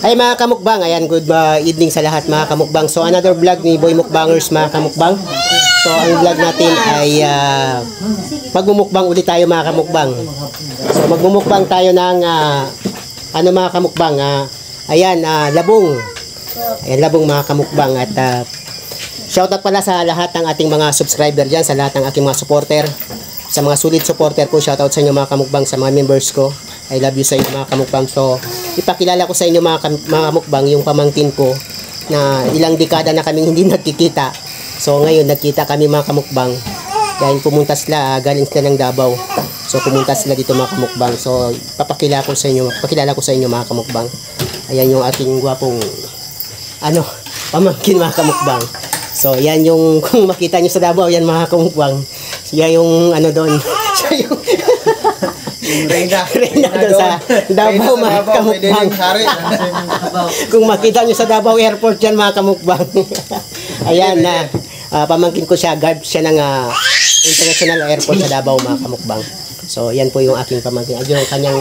Ay mga kamukbang, ayan, good evening sa lahat mga kamukbang. So another vlog ni Boy Mukbangers mga kamukbang. So ang vlog natin ay magmumukbang ulit tayo mga kamukbang. So magmumukbang tayo ng ano mga kamukbang, ayan, labong. Ayan, labong mga kamukbang. At shoutout pala sa lahat ng ating mga subscriber dyan, sa lahat ng aking mga supporter, sa mga sulit supporter ko. Shoutout sa inyo mga kamukbang, sa mga members ko. I love you sa inyo mga kamukbang. So ipakilala ko sa inyo mga kamukbang yung pamangkin ko na ilang dekada na kaming hindi nagkikita. So ngayon nagkita kami mga kamukbang dahil pumunta sila, galing sila ng Davao. So pumunta sila dito mga kamukbang. So pakilala ko sa inyo mga kamukbang. Ayan yung ating gwapong pamangkin mga kamukbang. So yan yung, kung makita nyo sa Davao, yan mga kamukbang. Siya yung doon. Siya yung Reyna doon sa Davao mga kamukbang. Kung makita nyo sa Davao Airport yan mga kamukbang. Ayan na, pamangkin ko siya, guard siya ng International Airport sa Davao mga kamukbang. So yan po yung aking pamangkin. Ayun yung kanyang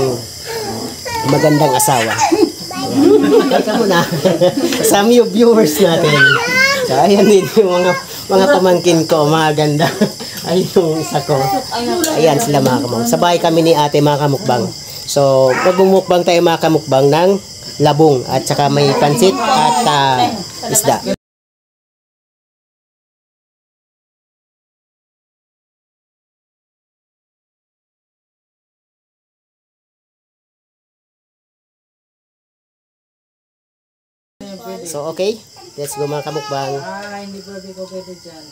magandang asawa. Kaya mo na sa mga viewers natin. So ayan din yung mga pamangkin ko, mga ganda. Ayun yung isa ko. Ayan sila mga kamukbang. Sabay kami ni ate mga kamukbang. So magmumukbang tayo mga kamukbang ng labong at saka may pansit at isda. So okay, let's go mga kamukbang. Hindi pwede dyan.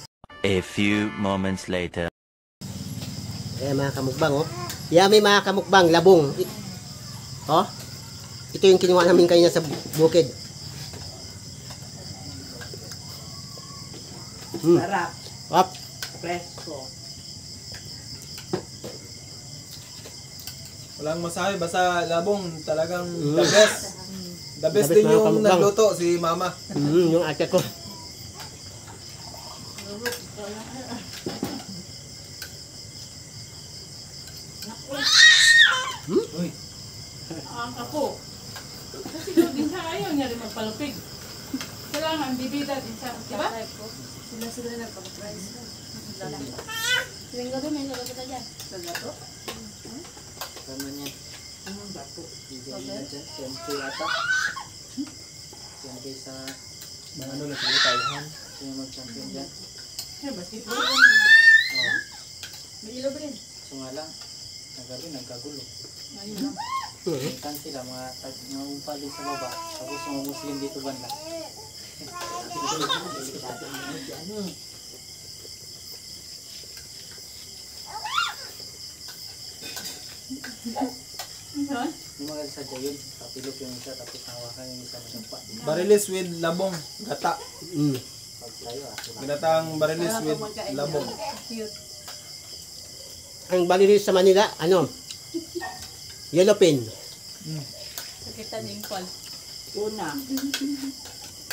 A few moments later. Ayan mga kamukbang, oh. Yummy mga kamukbang, labong. Oh, ito yung kinuha namin kanina sa bukid. Sarap. Up. Presko. Walang masabi, basta labong talagang the best. The best din yung nagluto, si mama. Yung ate ko. Uy. Ang ako. Kasi doon din siya ayaw niya rin magpalupig. Kailangan bibida din siya. Diba? Sila nagpag-price. Linggo doon, may nalagay ka dyan. Sa gato? Tama niya. Anong bato? Hindi na dyan. Siyempre ata. Yan kayo sa Ano na sila tayohan? sino mag-champion dyan. Basketball. Oo. May ilaw rin. So nga lang. Nagabi, nagkagulo. Ayun lang. Ikan sila, mga umpali sa baba. Tapos mga Muslim dito banda. Yung mga sadya yun, kapilok yung isa, tapos nawakan yung isa manumpa. Barilis with labong, gata. Pag tayo, Ginatang barilis with labong. Ang balilis sa Manila, yellow pin. Sakita niyo yung pal. Tuna.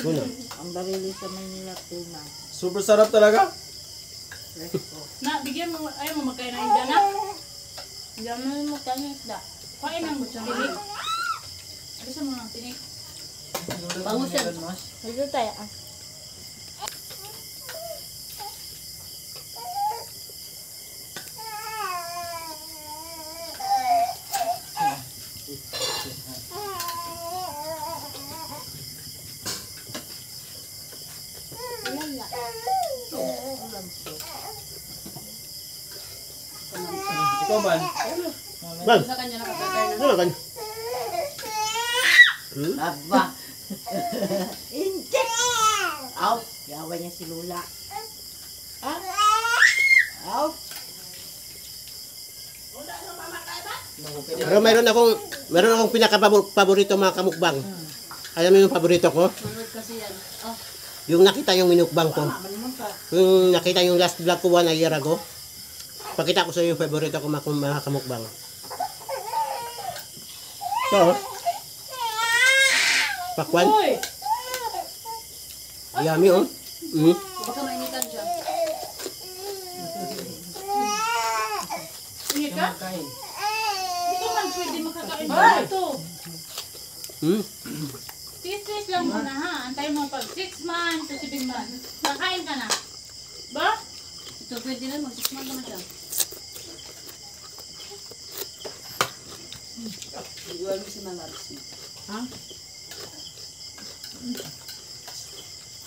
Ano? Ang barili sa Manila, tuna. Super sarap talaga. Na, bigyan mo, ayaw mo magkain ng isda na. Diyan mo magkano isda. Kain ang tinik. Ano sa mga tinik? Pangusan. Dito tayo. Ikaw ba? Bang, Sa kanya nakapatay na. ano kan? Aba! Injek! Aw! Yawa niya si Lula. Aw! Pero meron akong pinaka-paborito mga kamukbang. Alam mo yung paborito ko? Sunod kasi yan. Oh, Yung nakita yung minukbang ko. Yung nakita yung last vlog ko 1 year ago. Pakita ko sa iyo yung favorite ko mga kamukbang. So, pakwan. Uy! Yummy oh. Baka mainitan siya. Sige ka? Ito man pwede makakain ba ito? Hmm? Tis lang muna ha. Antay mo pag 6 months to 7 months. Nakain ka na. Ba? Ito pwede na, mag-6 months naman siya. Iwan mo si Malaris. Ha?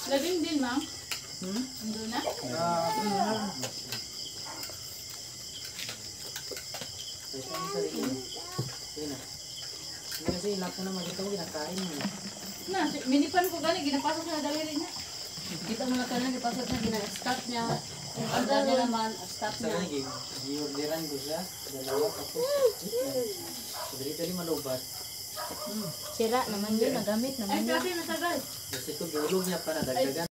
Labing din, ma'am. Ando na? Pwede ang sarili mo. Yun na. Kasi lahat na naman ito ginakain mo. Na, minipan ko gani. Ginapasok siya na daliri niya. Kita mo na kanina, ipasok niya, gina-start niya. Yung order niya naman, start Sa niya. kanya, i-orderan ko siya. Dalawa, tapos, dali-dali malubat. Sira naman yun, nagamit Ay, naman yun. kasi matagal. Kasi ko, giulog niya para dagdagan.